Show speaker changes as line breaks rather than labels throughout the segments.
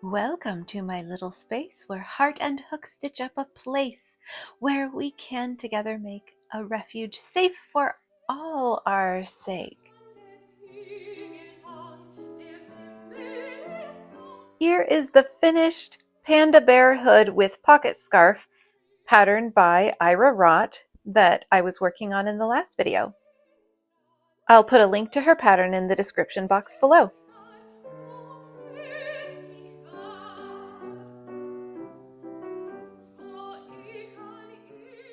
Welcome to my little space where heart and hook stitch up a place where we can together make a refuge safe for all our sake. Here is the finished panda bear hood with pocket scarf patterned by Ira Rott that I was working on in the last video. I'll put a link to her pattern in the description box below.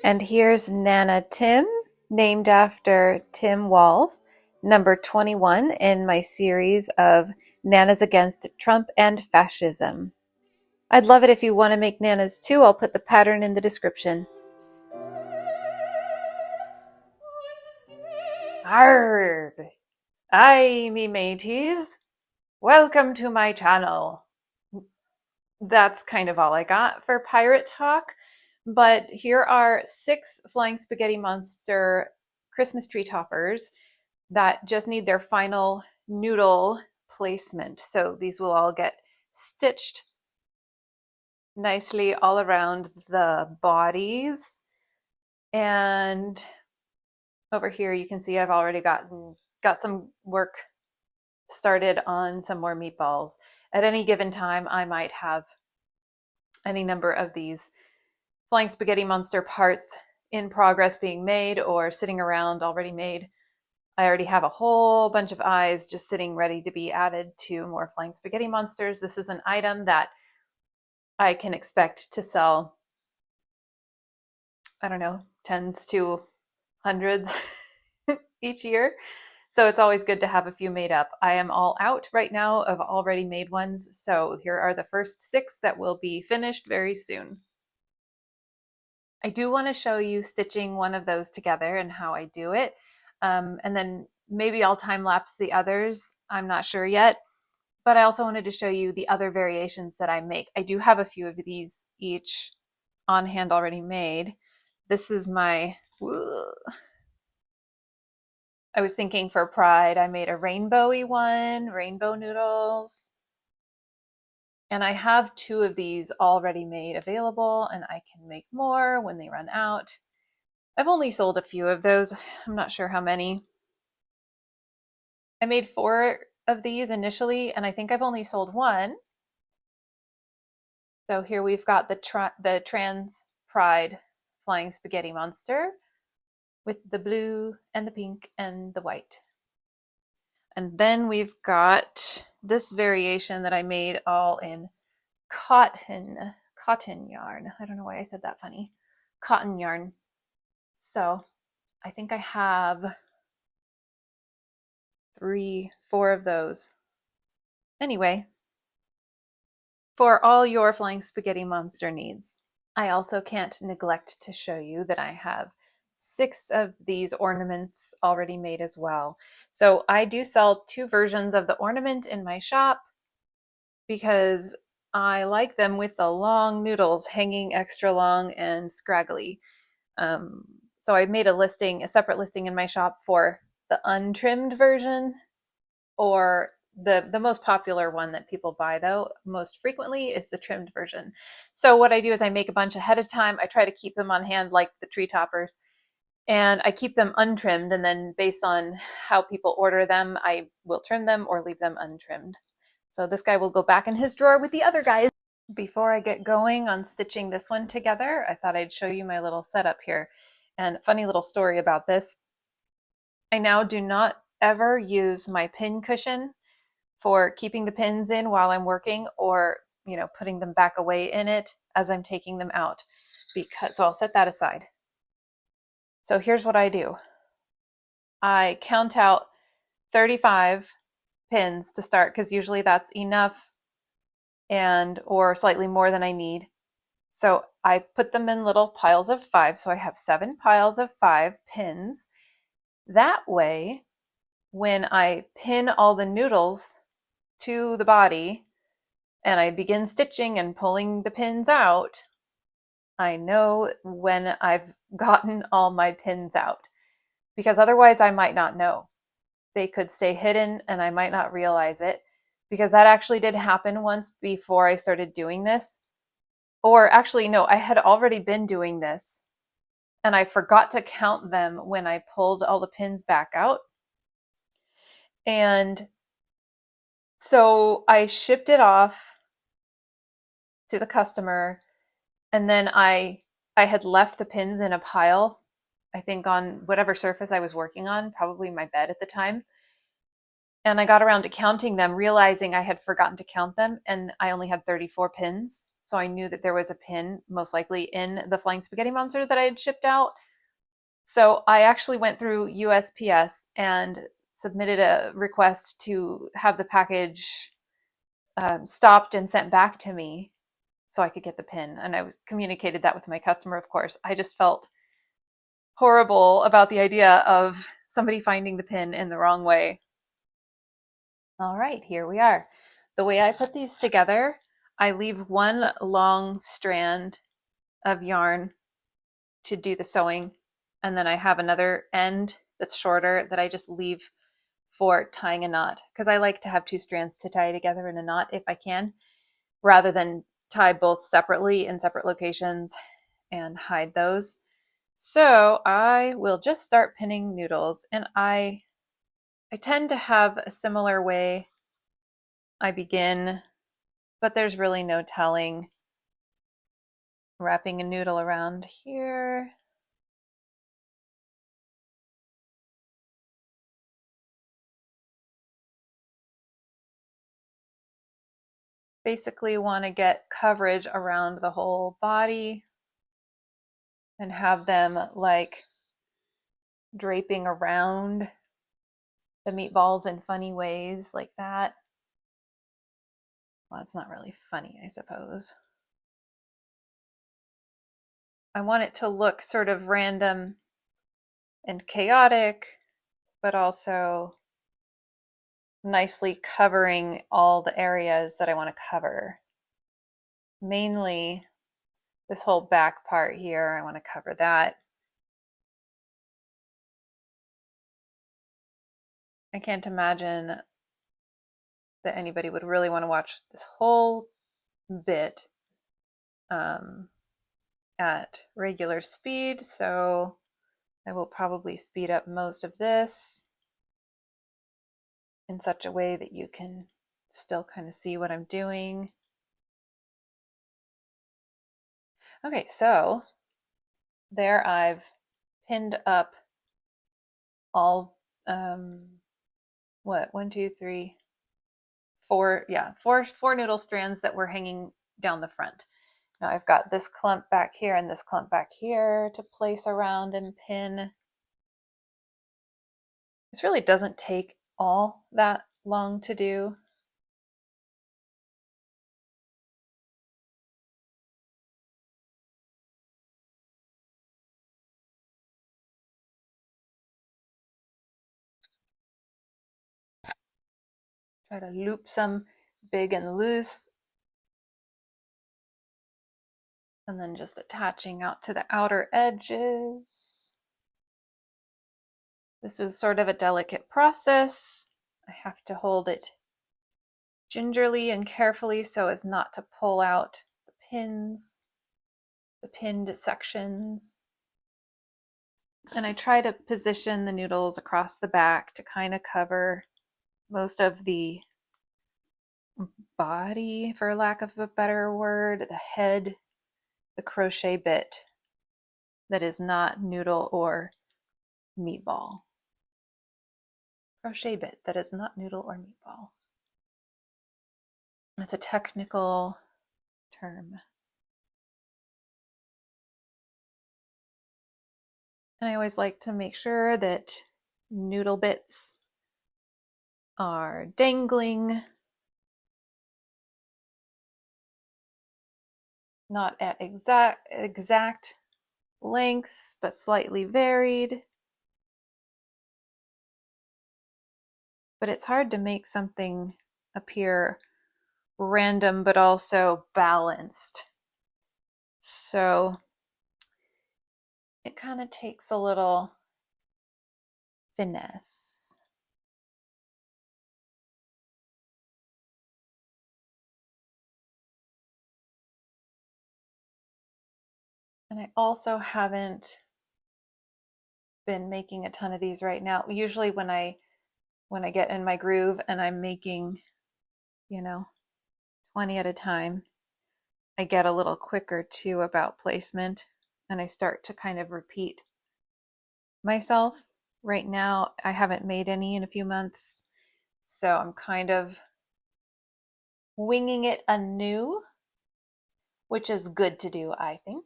And here's Nana Tim, named after Tim Walz, number 21 in my series of Nanas Against Trump and Fascism. I'd love it if you want to make nanas too. I'll put the pattern in the description. Arrgh! Aye, me mateys. Welcome to my channel. That's kind of all I got for pirate talk. But here are 6 Flying Spaghetti Monster Christmas tree toppers that just need their final noodle placement. So these will all get stitched nicely all around the bodies. And over here you can see I've already got some work started on some more meatballs. At any given time I might have any number of these Flying Spaghetti Monster parts in progress being made or sitting around already made. I already have a whole bunch of eyes just sitting ready to be added to more Flying Spaghetti Monsters. This is an item that I can expect to sell, I don't know, tens to hundreds each year. So it's always good to have a few made up. I am all out right now of already made ones. So here are the first 6 that will be finished very soon. I do want to show you stitching one of those together and how I do it. And then maybe I'll time lapse the others. I'm not sure yet. But I also wanted to show you the other variations that I make. I do have a few of these each on hand already made. This is my, I was thinking for Pride, I made a rainbowy one, rainbow noodles. And I have 2 of these already made available, and I can make more when they run out. I've only sold a few of those. I'm not sure how many. I made 4 of these initially, and I think I've only sold 1. So here we've got the Trans Pride Flying Spaghetti Monster with the blue and the pink and the white. And then we've got this variation that I made all in cotton yarn. I don't know why I said that funny. Cotton yarn. So I think I have 3, 4 of those. Anyway, for all your Flying Spaghetti Monster needs. I also can't neglect to show you that I have 6 of these ornaments already made as well. So I do sell 2 versions of the ornament in my shop because I like them with the long noodles hanging extra long and scraggly. So I made a separate listing in my shop for the untrimmed version, or the most popular one that people buy though most frequently is the trimmed version. So what I do is I make a bunch ahead of time. I try to keep them on hand like the tree toppers, and I keep them untrimmed, and then based on how people order them, I will trim them or leave them untrimmed. So this guy will go back in his drawer with the other guys. Before I get going on stitching this one together, I thought I'd show you my little setup here. And funny little story about this. I now do not ever use my pin cushion for keeping the pins in while I'm working, or putting them back away in it as I'm taking them out, so I'll set that aside. So here's what I do. I count out 35 pins to start, because usually that's enough or slightly more than I need. So I put them in little piles of 5. So I have 7 piles of 5 pins. That way, when I pin all the noodles to the body and I begin stitching and pulling the pins out, I know when I've gotten all my pins out, because otherwise I might not know. They could stay hidden and I might not realize it, because that actually did happen once before I started doing this. Or actually, no, I had already been doing this and I forgot to count them when I pulled all the pins back out. And so I shipped it off to the customer, and then I had left the pins in a pile, I think on whatever surface I was working on, probably my bed at the time. And I got around to counting them, realizing I had forgotten to count them, and I only had 34 pins. So I knew that there was a pin, most likely in the Flying Spaghetti Monster that I had shipped out. So I actually went through USPS and submitted a request to have the package stopped and sent back to me so I could get the pin. And I communicated that with my customer, of course. I just felt horrible about the idea of somebody finding the pin in the wrong way. All right, here we are. The way I put these together, I leave one long strand of yarn to do the sewing, and then I have another end that's shorter that I just leave for tying a knot, because I like to have two strands to tie together in a knot if I can, rather than tie both separately in separate locations and hide those. So I will just start pinning noodles, and I tend to have a similar way I begin, but there's really no telling. Wrapping a noodle around here. Basically want to get coverage around the whole body and have them like draping around the meatballs in funny ways like that. Well, it's not really funny, I suppose. I want it to look sort of random and chaotic, but also nicely covering all the areas that I want to cover. Mainly this whole back part here, I want to cover that. I can't imagine that anybody would really want to watch this whole bit at regular speed, so I will probably speed up most of this in such a way that you can still kind of see what I'm doing. Okay, so there I've pinned up all what, 1, 2, 3, 4, yeah, four noodle strands that were hanging down the front. Now I've got this clump back here and this clump back here to place around and pin. This really doesn't take all that long to do. Try to loop some big and loose, and then just attaching out to the outer edges. This is sort of a delicate process. I have to hold it gingerly and carefully so as not to pull out the pins, the pinned sections. And I try to position the noodles across the back to kind of cover most of the body, for lack of a better word, the head, the crochet bit that is not noodle or meatball. Crochet bit that is not noodle or meatball. That's a technical term. And I always like to make sure that noodle bits are dangling, not at exact lengths, but slightly varied. But it's hard to make something appear random but also balanced. So it kind of takes a little finesse. And I also haven't been making a ton of these right now. Usually when I get in my groove and I'm making, 20 at a time, I get a little quicker too about placement, and I start to kind of repeat myself. Right now, I haven't made any in a few months, so I'm kind of winging it anew, which is good to do, I think.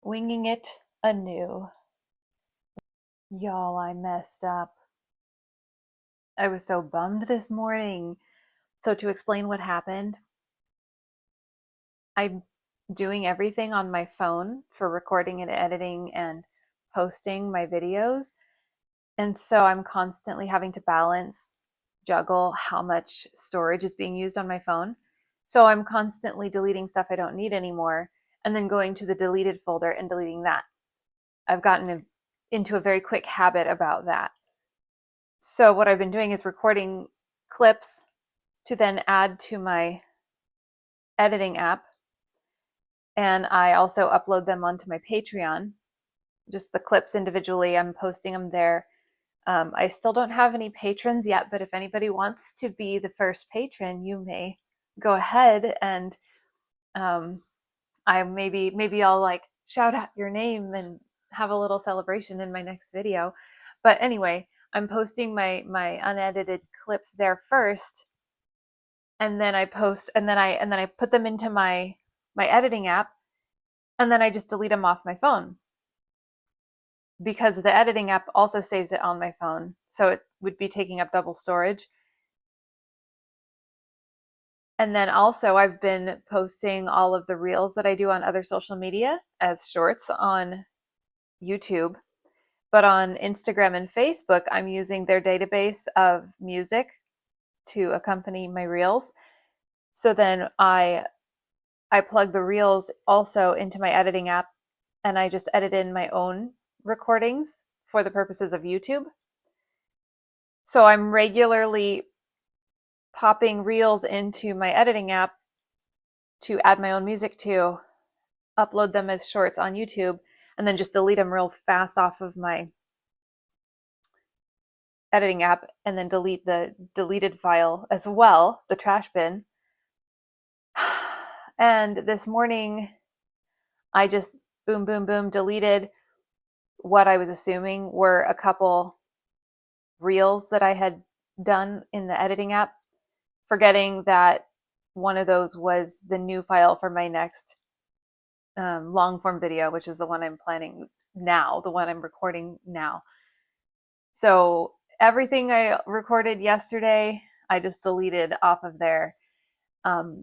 Winging it anew. Y'all, I messed up. I was so bummed this morning. So to explain what happened, I'm doing everything on my phone for recording and editing and posting my videos. And so I'm constantly having to juggle how much storage is being used on my phone. So I'm constantly deleting stuff I don't need anymore and then going to the deleted folder and deleting that. I've gotten into a very quick habit about that. So what I've been doing is recording clips to then add to my editing app. And I also upload them onto my Patreon, just the clips individually. I'm posting them there. I still don't have any patrons yet, but if anybody wants to be the first patron, you may go ahead and I maybe I'll like shout out your name and have a little celebration in my next video. But anyway, I'm posting my unedited clips there first, and then I post and then I put them into my editing app, and then I just delete them off my phone, because the editing app also saves it on my phone, so it would be taking up double storage. And then also I've been posting all of the reels that I do on other social media as shorts on YouTube. But on Instagram and Facebook, I'm using their database of music to accompany my reels. So then I plug the reels also into my editing app, and I just edit in my own recordings for the purposes of YouTube. So I'm regularly popping reels into my editing app to add my own music to, upload them as shorts on YouTube, and then just delete them real fast off of my editing app, and then delete the deleted file as well, the trash bin. And this morning, I just boom, boom, boom, deleted what I was assuming were a couple reels that I had done in the editing app, forgetting that one of those was the new file for my next long form video, which is the one I'm planning now, the one I'm recording now. So everything I recorded yesterday, I just deleted off of there.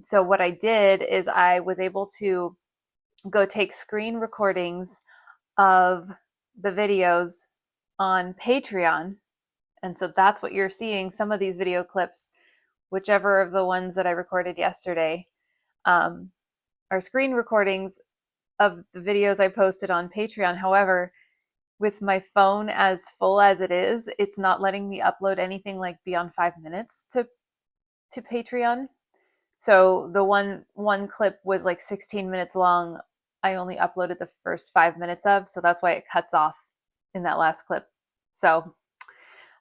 So what I did is I was able to go take screen recordings of the videos on Patreon. And so that's what you're seeing. Some of these video clips, whichever of the ones that I recorded yesterday, are screen recordings of the videos I posted on Patreon. However, with my phone as full as it is, it's not letting me upload anything like beyond 5 minutes to Patreon. So the one clip was like 16 minutes long. I only uploaded the first 5 minutes of, so that's why it cuts off in that last clip. So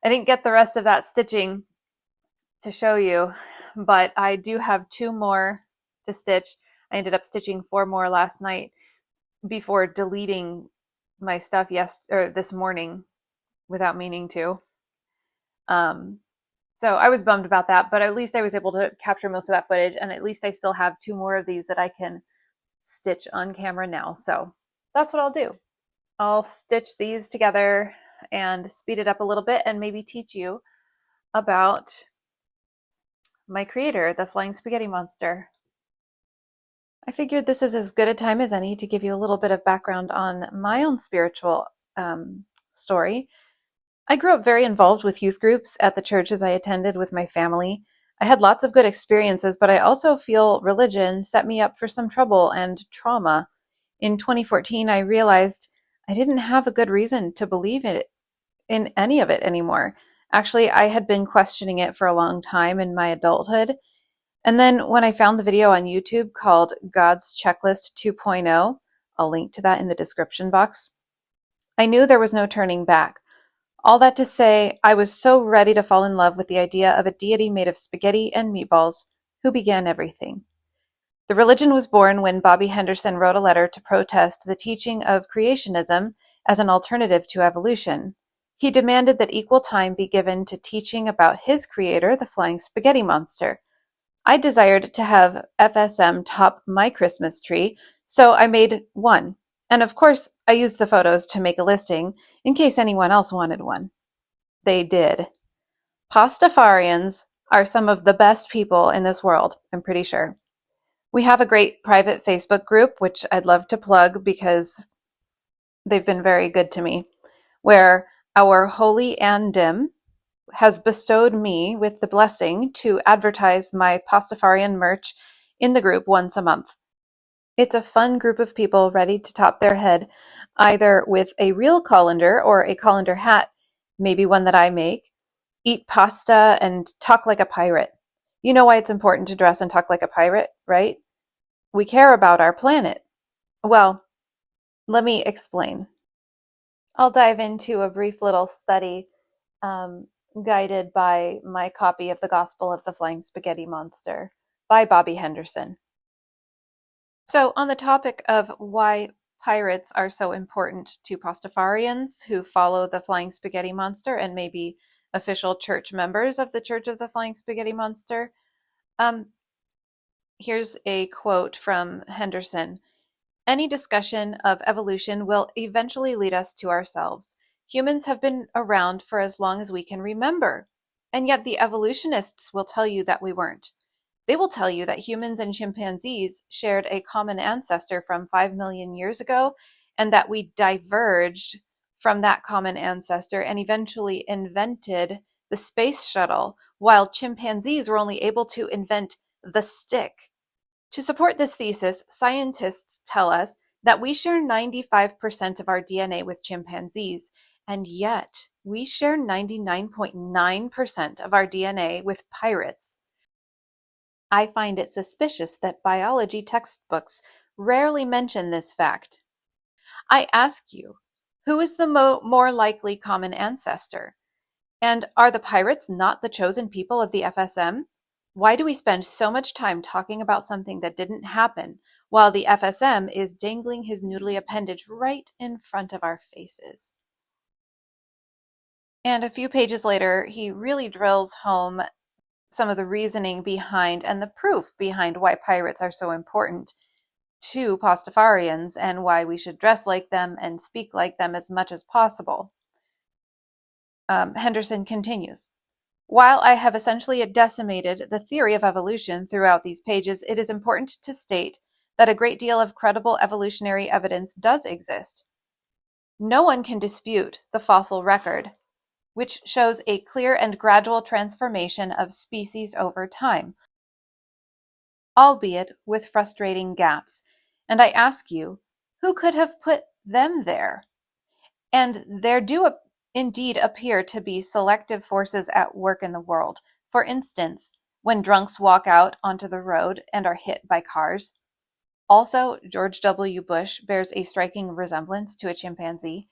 I didn't get the rest of that stitching to show you, but I do have 2 more to stitch. I ended up stitching 4 more last night before deleting my stuff this morning without meaning to. So I was bummed about that, but at least I was able to capture most of that footage, and at least I still have 2 more of these that I can stitch on camera now. So that's what I'll do. I'll stitch these together and speed it up a little bit and maybe teach you about my creator, the Flying Spaghetti Monster. I figured this is as good a time as any to give you a little bit of background on my own spiritual story. I grew up very involved with youth groups at the churches I attended with my family. I had lots of good experiences, but I also feel religion set me up for some trouble and trauma. In 2014, I realized I didn't have a good reason to believe in any of it anymore. Actually, I had been questioning it for a long time in my adulthood, And then when I found the video on YouTube called God's Checklist 2.0, I'll link to that in the description box, I knew there was no turning back. All that to say, I was so ready to fall in love with the idea of a deity made of spaghetti and meatballs who began everything. The religion was born when Bobby Henderson wrote a letter to protest the teaching of creationism as an alternative to evolution. He demanded that equal time be given to teaching about his creator, the flying spaghetti monster. I desired to have FSM top my Christmas tree, so I made one. And of course, I used the photos to make a listing in case anyone else wanted one. They did. Pastafarians are some of the best people in this world, I'm pretty sure. We have a great private Facebook group, which I'd love to plug because they've been very good to me, where our holy Ann Dim has bestowed me with the blessing to advertise my Pastafarian merch in the group once a month. It's a fun group of people ready to top their head, either with a real colander or a colander hat, maybe one that I make, eat pasta, and talk like a pirate. You know why it's important to dress and talk like a pirate, right? We care about our planet. Well, let me explain. I'll dive into a brief little study guided by my copy of the Gospel of the Flying Spaghetti Monster by Bobby Henderson. So, on the topic of why pirates are so important to Pastafarians who follow the Flying Spaghetti Monster and may be official church members of the Church of the Flying Spaghetti Monster, here's a quote from Henderson. Any discussion of evolution will eventually lead us to ourselves. Humans have been around for as long as we can remember, and yet the evolutionists will tell you that we weren't. They will tell you that humans and chimpanzees shared a common ancestor from 5 million years ago, and that we diverged from that common ancestor and eventually invented the space shuttle, while chimpanzees were only able to invent the stick. To support this thesis, scientists tell us that we share 95% of our DNA with chimpanzees, and yet we share 99.9% of our DNA with pirates. I find it suspicious that biology textbooks rarely mention this fact. I ask you, who is the more likely common ancestor? And are the pirates not the chosen people of the FSM? Why do we spend so much time talking about something that didn't happen while the FSM is dangling his noodly appendage right in front of our faces? And a few pages later, he really drills home some of the reasoning behind and the proof behind why pirates are so important to Pastafarians and why we should dress like them and speak like them as much as possible. Henderson continues. While I have essentially decimated the theory of evolution throughout these pages, it is important to state that a great deal of credible evolutionary evidence does exist. No one can dispute the fossil record, which shows a clear and gradual transformation of species over time, albeit with frustrating gaps. And I ask you, who could have put them there? And there do indeed appear to be selective forces at work in the world. For instance, when drunks walk out onto the road and are hit by cars. Also, George W. Bush bears a striking resemblance to a chimpanzee.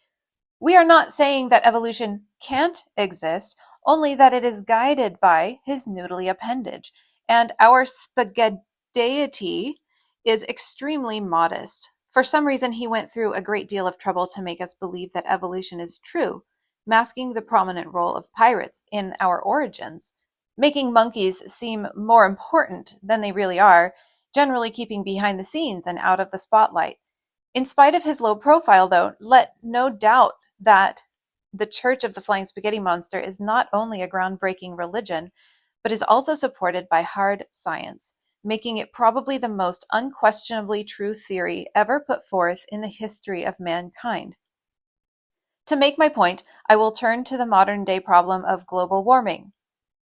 We are not saying that evolution can't exist, only that it is guided by his noodly appendage, and our spaghetti is extremely modest. For some reason, he went through a great deal of trouble to make us believe that evolution is true, masking the prominent role of pirates in our origins, making monkeys seem more important than they really are, generally keeping behind the scenes and out of the spotlight. In spite of his low profile, though, let no doubt that the Church of the Flying Spaghetti Monster is not only a groundbreaking religion, but is also supported by hard science, making it probably the most unquestionably true theory ever put forth in the history of mankind. To make my point, I will turn to the modern-day problem of global warming.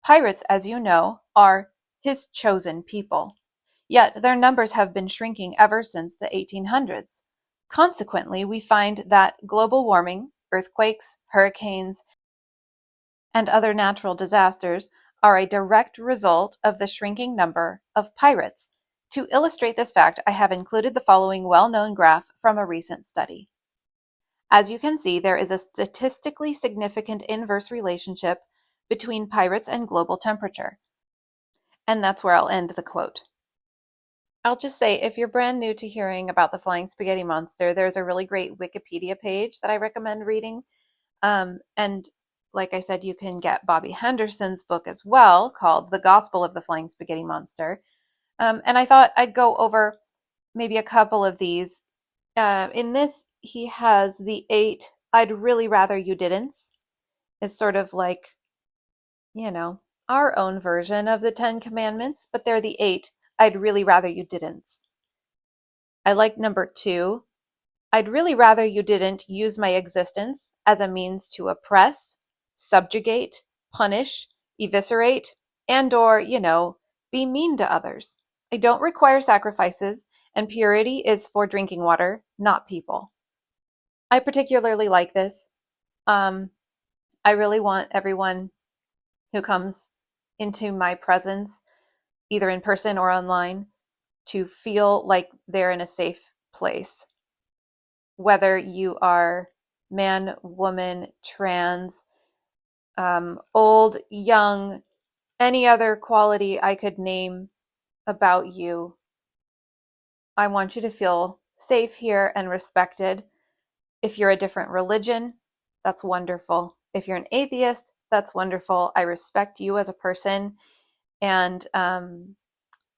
Pirates, as you know, are his chosen people. Yet their numbers have been shrinking ever since the 1800s. Consequently, we find that global warming, earthquakes, hurricanes, and other natural disasters are a direct result of the shrinking number of pirates. To illustrate this fact, I have included the following well-known graph from a recent study. As you can see, there is a statistically significant inverse relationship between pirates and global temperature. And that's where I'll end the quote. I'll just say, if you're brand new to hearing about the flying spaghetti monster, there's a really great Wikipedia page that I recommend reading. And like I said, you can get Bobby Henderson's book as well, called The Gospel of the Flying Spaghetti Monster. And I thought I'd go over maybe a couple of these. In this, he has the 8 I'd really rather you didn't. It's sort of like, our own version of the 10 Commandments, but they're the 8 I'd really rather you didn't. I like number 2. I'd really rather you didn't use my existence as a means to oppress, subjugate, punish, eviscerate, and/or, be mean to others. I don't require sacrifices, and purity is for drinking water, not people. I particularly like this. I really want everyone who comes into my presence, either in person or online, to feel like they're in a safe place. Whether you are man, woman, trans, old, young, any other quality I could name about you, I want you to feel safe here and respected. If you're a different religion, that's wonderful. If you're an atheist, that's wonderful. I respect you as a person. And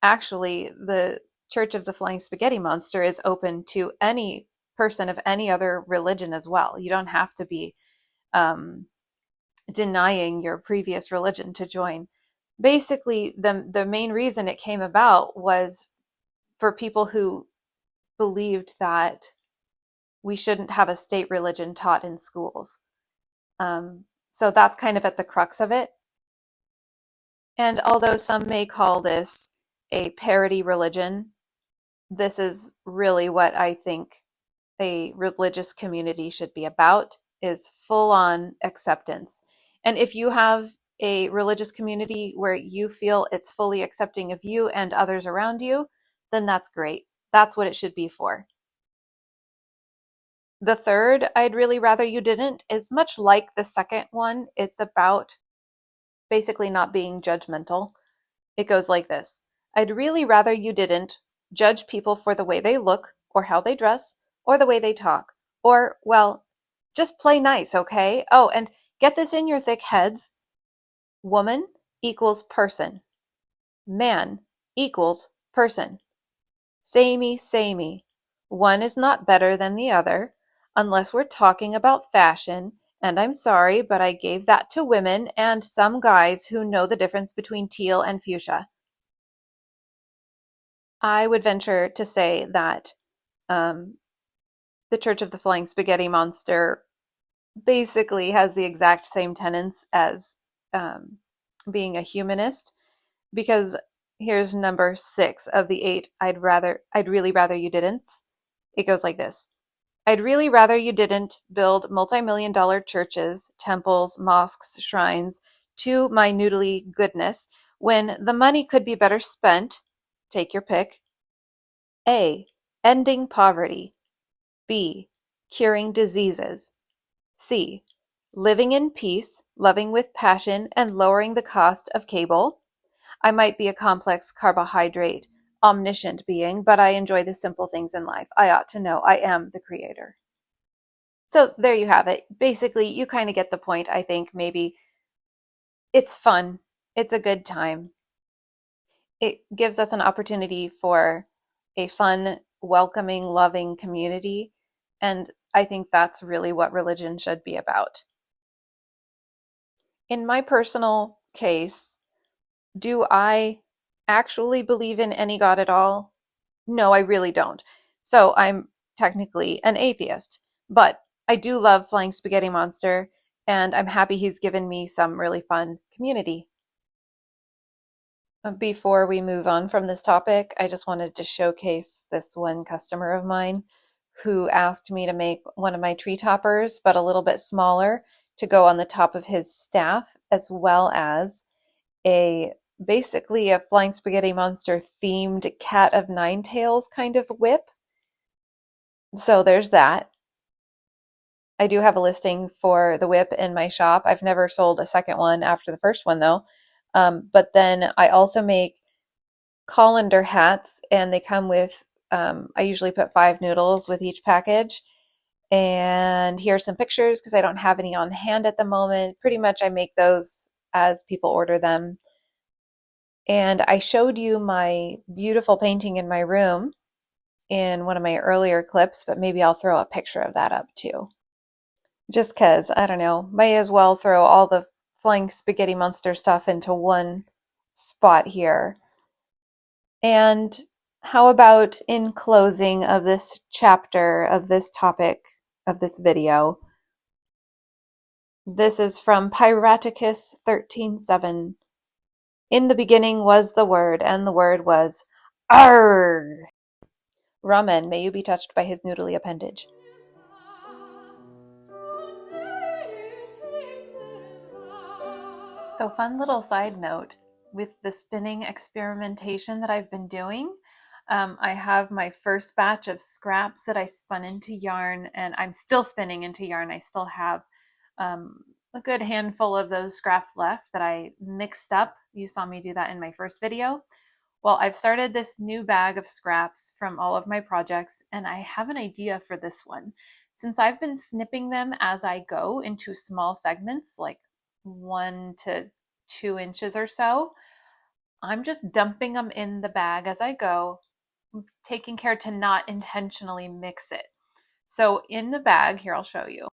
actually, the Church of the Flying Spaghetti Monster is open to any person of any other religion as well. You don't have to be denying your previous religion to join. Basically, the main reason it came about was for people who believed that we shouldn't have a state religion taught in schools. So that's kind of at the crux of it. And although some may call this a parody religion, this is really what I think a religious community should be about, is full-on acceptance. And if you have a religious community where you feel it's fully accepting of you and others around you, then that's great. That's what it should be for. The third, I'd really rather you didn't, is much like the second one. It's about basically not being judgmental. It goes like this. I'd really rather you didn't judge people for the way they look, or how they dress, or the way they talk, or, well, just play nice, okay? Oh, and get this in your thick heads. Woman equals person. Man equals person. Samey, samey. One is not better than the other, unless we're talking about fashion, and I'm sorry, but I gave that to women and some guys who know the difference between teal and fuchsia. I would venture to say that the Church of the Flying Spaghetti Monster basically has the exact same tenets as being a humanist, because here's number 6 of the 8 I'd really rather you didn't. It goes like this. I'd really rather you didn't build multi-million-dollar churches, temples, mosques, shrines to my noodly goodness when the money could be better spent, take your pick, A, ending poverty, B, curing diseases, C, living in peace, loving with passion, and lowering the cost of cable. I might be a complex carbohydrate, omniscient being, but I enjoy the simple things in life. I ought to know I am the creator. So there you have it. Basically, you kind of get the point, I think. Maybe it's fun. It's a good time. It gives us an opportunity for a fun, welcoming, loving community. And I think that's really what religion should be about. In my personal case, do I actually believe in any God at all? No, I really don't. So I'm technically an atheist, but I do love Flying Spaghetti Monster, and I'm happy he's given me some really fun community. Before we move on from this topic, I just wanted to showcase this one customer of mine who asked me to make one of my tree toppers, but a little bit smaller, to go on the top of his staff, as well as basically a Flying Spaghetti Monster themed Cat of Nine Tails kind of whip. So there's that. I do have a listing for the whip in my shop. I've never sold a second one after the first one though. But then I also make colander hats, and they come with, I usually put 5 noodles with each package. And here's some pictures because I don't have any on hand at the moment. Pretty much I make those as people order them. And I showed you my beautiful painting in my room in one of my earlier clips, but maybe I'll throw a picture of that up too. Just because, I don't know, may as well throw all the Flying Spaghetti Monster stuff into one spot here. And how about in closing of this chapter, of this topic, of this video? This is from Piraticus 13:7. In the beginning was the Word, and the Word was Arg. Ramen, may you be touched by his noodly appendage. So fun little side note, with the spinning experimentation that I've been doing, I have my first batch of scraps that I spun into yarn, and I'm still spinning into yarn. I still have a good handful of those scraps left that I mixed up. You saw me do that in my first video. Well, I've started this new bag of scraps from all of my projects, and I have an idea for this one. Since I've been snipping them as I go into small segments, like 1 to 2 inches or so, I'm just dumping them in the bag as I go, taking care to not intentionally mix it. So in the bag here, I'll show you.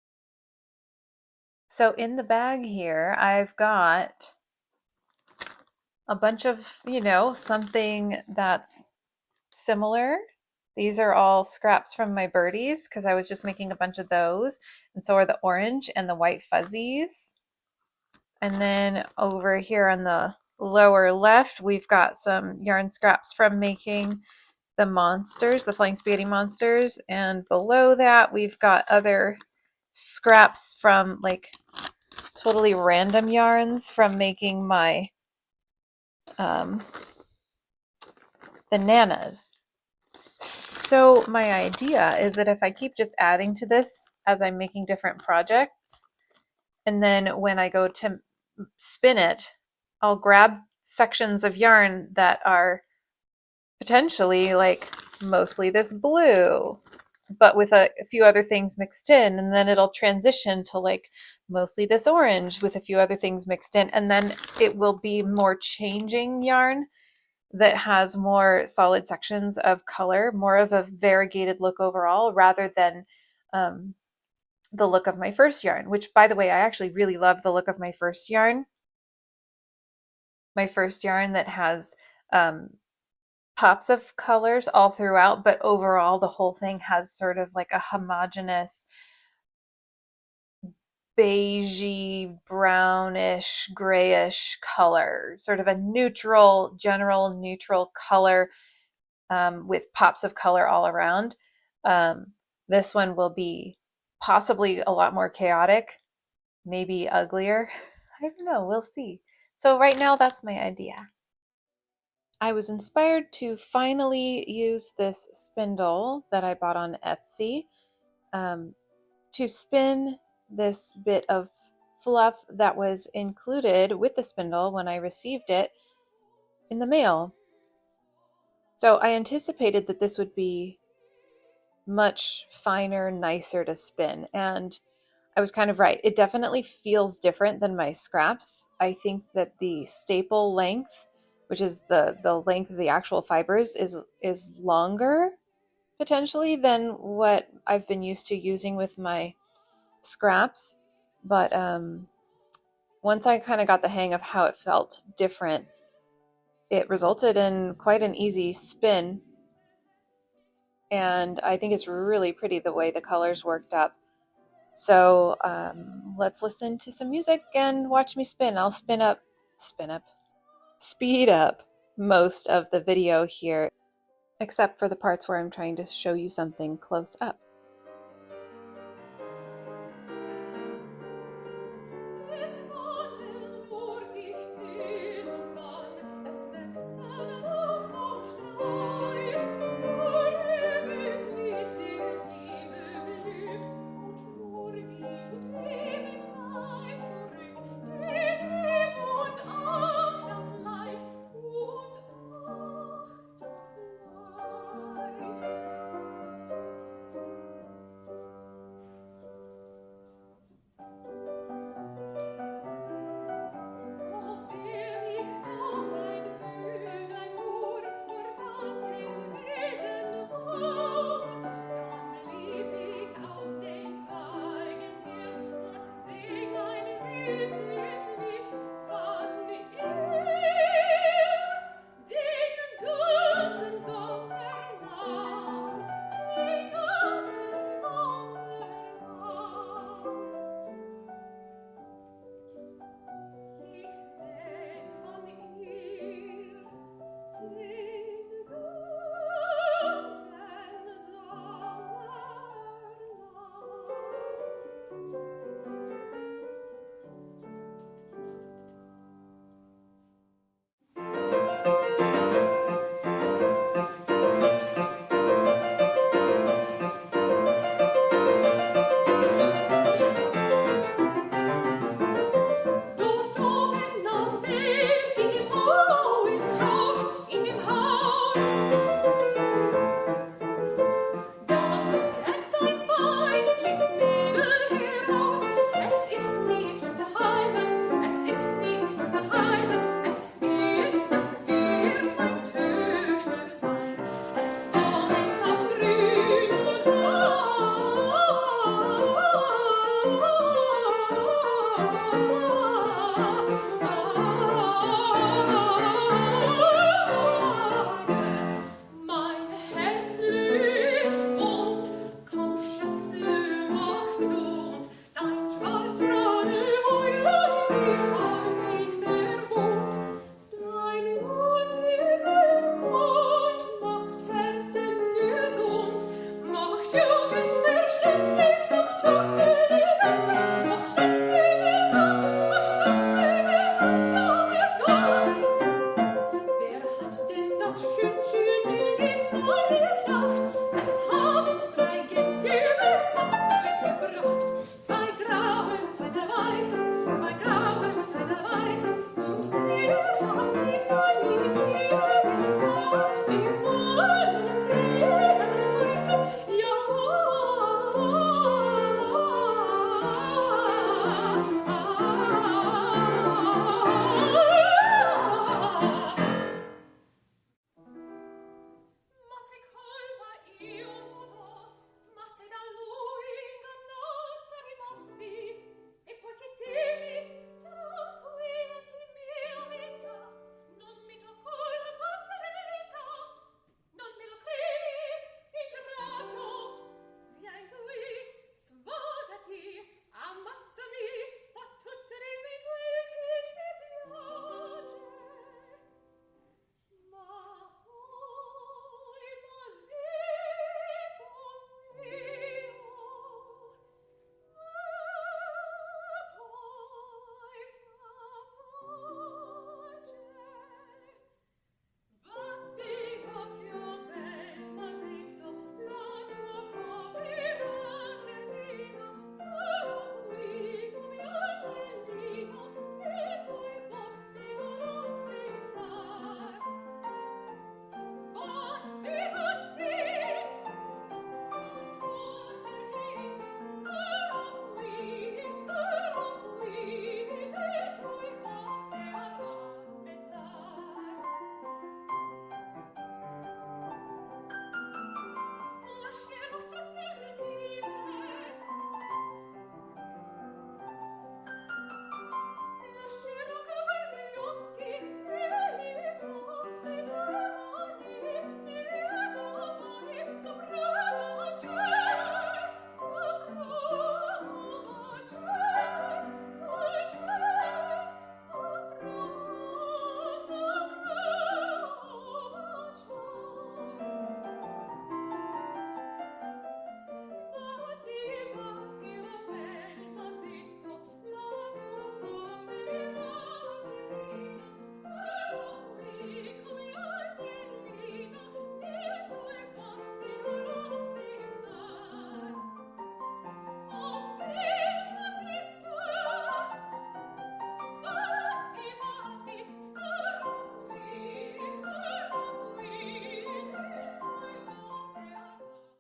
So in the bag here, I've got a bunch of, something that's similar. These are all scraps from my birdies because I was just making a bunch of those. And so are the orange and the white fuzzies. And then over here on the lower left, we've got some yarn scraps from making the monsters, the Flying Spaghetti Monsters. And below that, we've got other scraps from like totally random yarns from making my bananas. So my idea is that if I keep just adding to this as I'm making different projects, and then when I go to spin it, I'll grab sections of yarn that are potentially like mostly this blue, but with a few other things mixed in, and then it'll transition to like mostly this orange with a few other things mixed in, and then it will be more changing yarn that has more solid sections of color, more of a variegated look overall, rather than the look of my first yarn, which, by the way, I actually really love the look of my first yarn. My first yarn that has pops of colors all throughout, but overall the whole thing has sort of like a homogeneous beigey, brownish, grayish color, sort of a neutral, general neutral color with pops of color all around. This one will be possibly a lot more chaotic, maybe uglier. I don't know, we'll see. So right now, that's my idea. I was inspired to finally use this spindle that I bought on Etsy to spin this bit of fluff that was included with the spindle when I received it in the mail. So I anticipated that this would be much finer, nicer to spin, and I was kind of right. It definitely feels different than my scraps. I think that the staple length, which is the length of the actual fibers, is longer potentially than what I've been used to using with my scraps. But once I kind of got the hang of how it felt different, it resulted in quite an easy spin. And I think it's really pretty the way the colors worked up. So let's listen to some music and watch me spin. I'll speed up most of the video here, except for the parts where I'm trying to show you something close up.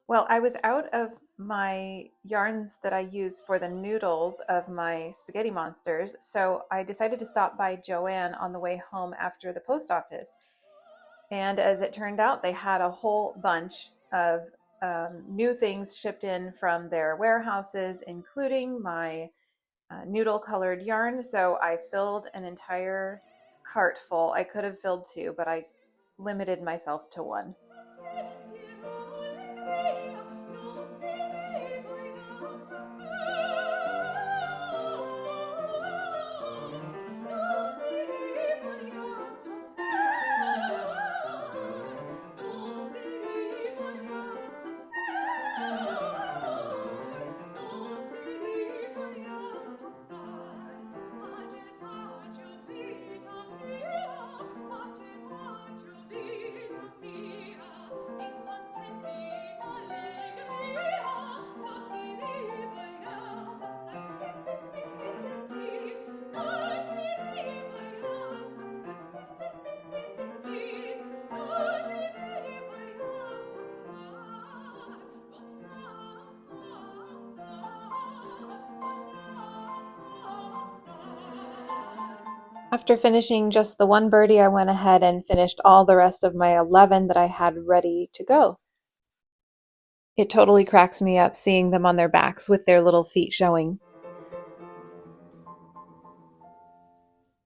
Well, I was out of my yarns that I use for the noodles of my spaghetti monsters, so I decided to stop by Joann on the way home after the post office. And as it turned out, they had a whole bunch of new things shipped in from their warehouses, including my noodle colored yarn. So I filled an entire cart full. I could have filled two, but I limited myself to one. After finishing just the one birdie, I went ahead and finished all the rest of my 11 that I had ready to go. It totally cracks me up seeing them on their backs with their little feet showing.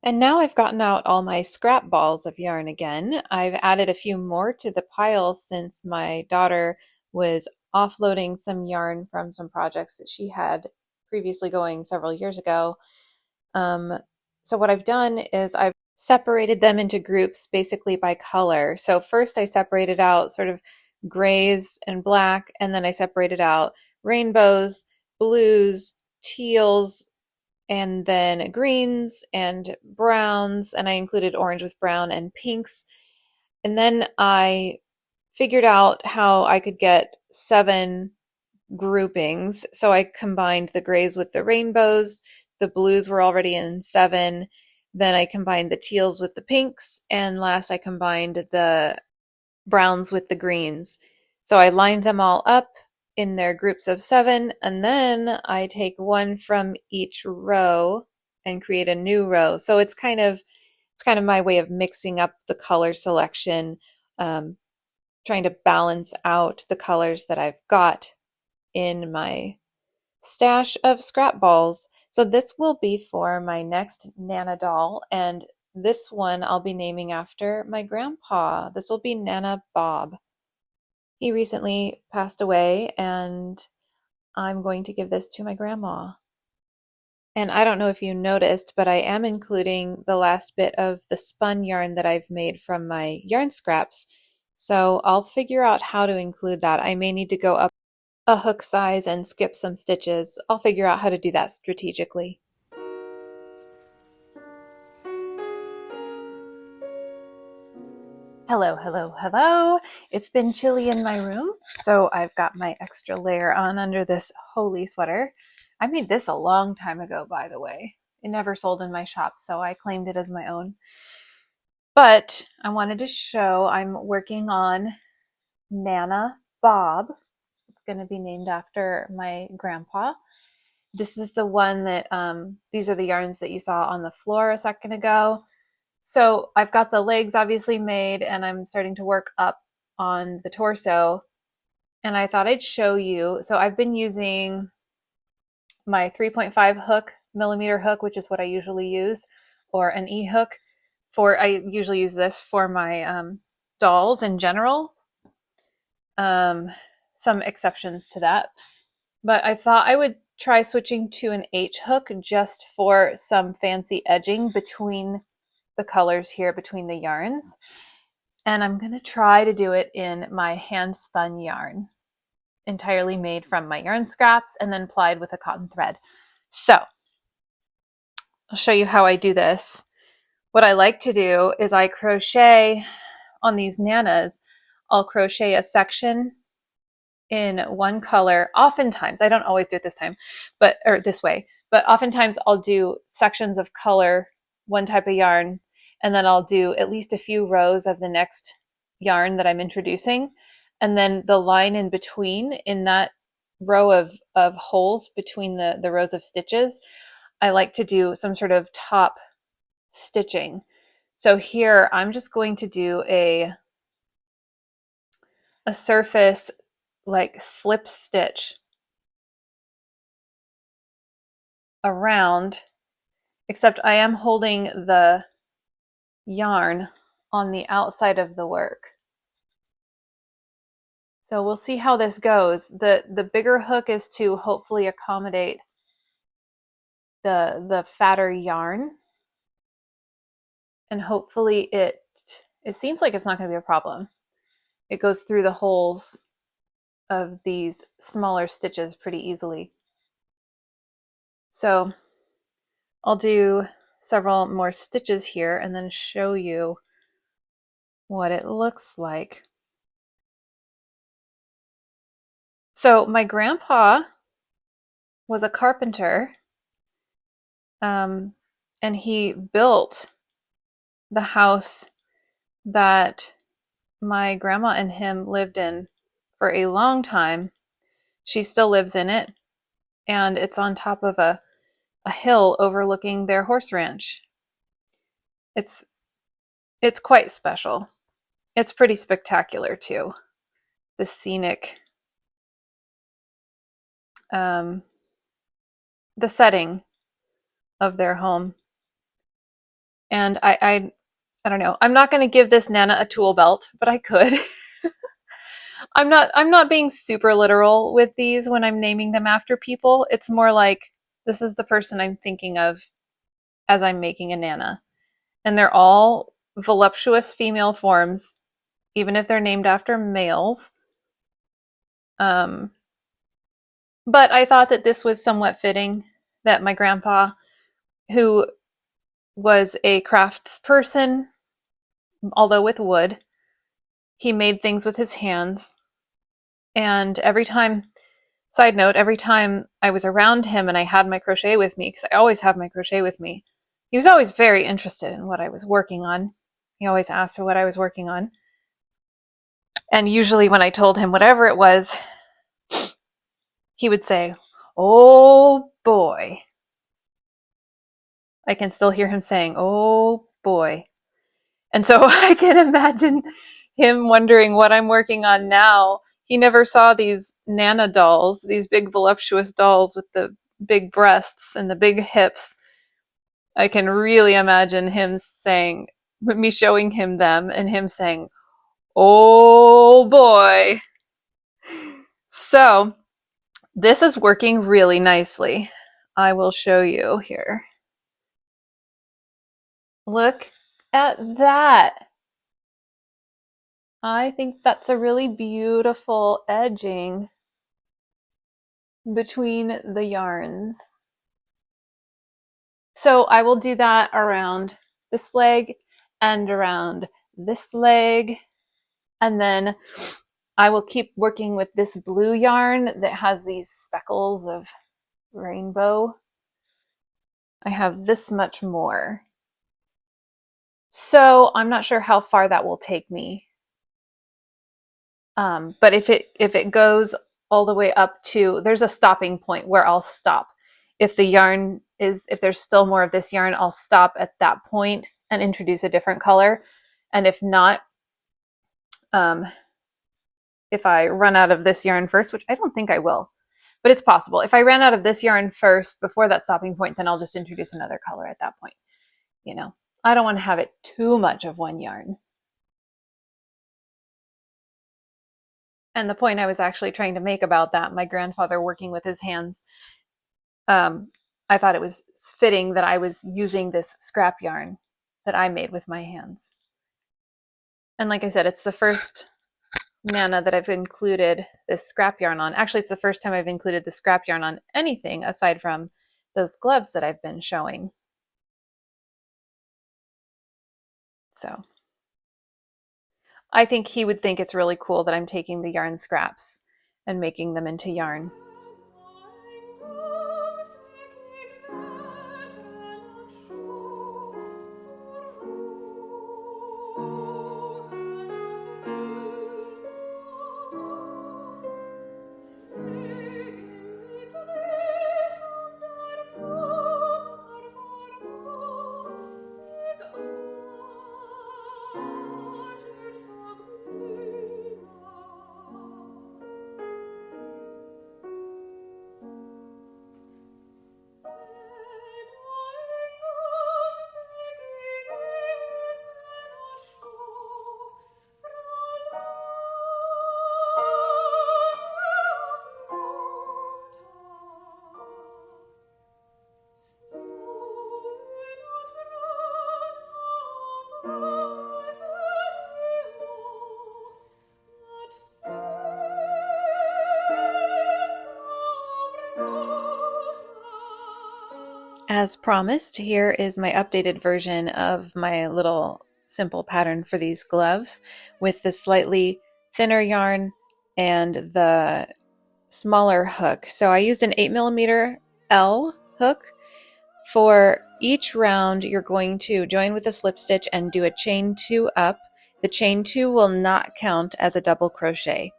And now I've gotten out all my scrap balls of yarn again. I've added a few more to the pile since my daughter was offloading some yarn from some projects that she had previously going several years ago. So what I've done is I've separated them into groups basically by color. So first I separated out sort of grays and black, and then I separated out rainbows, blues, teals, and then greens and browns, and I included orange with brown and pinks. And then I figured out how I could get 7 groupings. So I combined the grays with the rainbows, the blues were already in 7, then I combined the teals with the pinks, and last I combined the browns with the greens. So I lined them all up in their groups of 7, and then I take one from each row and create a new row. So it's kind of my way of mixing up the color selection, trying to balance out the colors that I've got in my stash of scrap balls. So this will be for my next Nana doll, and this one I'll be naming after my grandpa. This will be Nana Bob. He recently passed away, and I'm going to give this to my grandma. And I don't know if you noticed, but I am including the last bit of the spun yarn that I've made from my yarn scraps. So I'll figure out how to include that. I may need to go up a hook size and skip some stitches. I'll figure out how to do that strategically. Hello, hello, hello. It's been chilly in my room, so I've got my extra layer on under this holy sweater. I made this a long time ago, by the way. It never sold in my shop, so I claimed it as my own. But I wanted to show I'm working on Nana Bob. It's going to be named after my grandpa. This is the one that, these are the yarns that you saw on the floor a second ago. So I've got the legs obviously made, and I'm starting to work up on the torso. And I thought I'd show you. So I've been using my 3.5 hook, millimeter hook, which is what I usually use, or an E hook. I usually use this for my dolls in general. Some exceptions to that. But I thought I would try switching to an H hook just for some fancy edging between the colors here, between the yarns. And I'm going to try to do it in my hand spun yarn, entirely made from my yarn scraps and then plied with a cotton thread. So I'll show you how I do this. What I like to do is I crochet on these nanas. I'll crochet a section in one color. Oftentimes, I don't always do it this time, or this way, but oftentimes I'll do sections of color, one type of yarn, and then I'll do at least a few rows of the next yarn that I'm introducing. And then the line in between, in that row of holes between the rows of stitches, I like to do some sort of top stitching. So here I'm just going to do a surface like slip stitch around, except I am holding the yarn on the outside of the work. So we'll see how this goes. The bigger hook is to hopefully accommodate the fatter yarn, and hopefully it seems like it's not going to be a problem. It goes through the holes of these smaller stitches pretty easily. So I'll do several more stitches here and then show you what it looks like. So my grandpa was a carpenter, and he built the house that my grandma and him lived in for a long time. She still lives in it, and it's on top of a hill overlooking their horse ranch. It's quite special. It's pretty spectacular too. The scenic, the setting of their home. And I don't know. I'm not going to give this Nana a tool belt, but I could. I'm not being super literal with these when I'm naming them after people. It's more like this is the person I'm thinking of as I'm making a Nana. And they're all voluptuous female forms, even if they're named after males. But I thought that this was somewhat fitting that my grandpa, who was a craftsperson, although with wood, he made things with his hands. And every time, side note, every time I was around him and I had my crochet with me, because I always have my crochet with me, he was always very interested in what I was working on. He always asked for what I was working on. And usually when I told him whatever it was, he would say, "Oh boy." I can still hear him saying, "Oh boy." And so I can imagine him wondering what I'm working on now. He never saw these Nana dolls, these big voluptuous dolls with the big breasts and the big hips. I can really imagine him saying, me showing him them and him saying, "Oh boy." So this is working really nicely. I will show you here. Look at that. I think that's a really beautiful edging between the yarns. So I will do that around this leg and around this leg. And then I will keep working with this blue yarn that has these speckles of rainbow. I have this much more. So I'm not sure how far that will take me. But if it goes all the way up to, there's a stopping point where I'll stop. If there's still more of this yarn, I'll stop at that point and introduce a different color. And if not, if I run out of this yarn first, which I don't think I will, but it's possible. If I ran out of this yarn first before that stopping point, then I'll just introduce another color at that point. You know, I don't want to have it too much of one yarn. And the point I was actually trying to make about that, my grandfather working with his hands, I thought it was fitting that I was using this scrap yarn that I made with my hands. And like I said, it's the first Nana that I've included this scrap yarn on. Actually, it's the first time I've included the scrap yarn on anything aside from those gloves that I've been showing. So I think he would think it's really cool that I'm taking the yarn scraps and making them into yarn. As promised, here is my updated version of my little simple pattern for these gloves with the slightly thinner yarn and the smaller hook. So I used an 8mm L hook. For each round, you're going to join with a slip stitch and do a chain 2 up. The chain 2 will not count as a double crochet.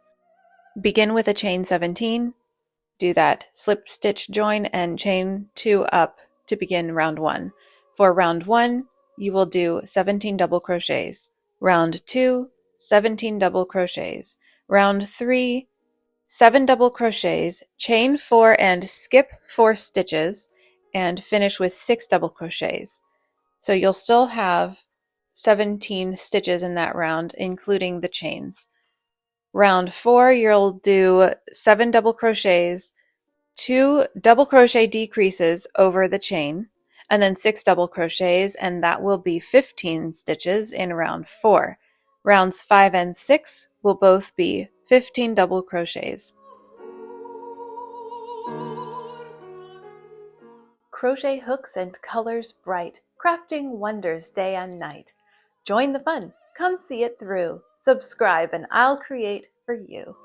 Begin with a chain 17, do that slip stitch join and chain 2 up to begin round 1. For round 1, you will do 17 double crochets. Round 2, 17 double crochets. Round 3, 7 double crochets, chain 4 and skip 4 stitches, and finish with 6 double crochets. So you'll still have 17 stitches in that round, including the chains. Round 4, you'll do 7 double crochets, 2 double crochet decreases over the chain, and then 6 double crochets, and that will be 15 stitches in round 4. Rounds 5 and 6 will both be 15 double crochets. Crochet hooks and colors bright, crafting wonders day and night. Join the fun, come see it through. Subscribe and I'll create for you.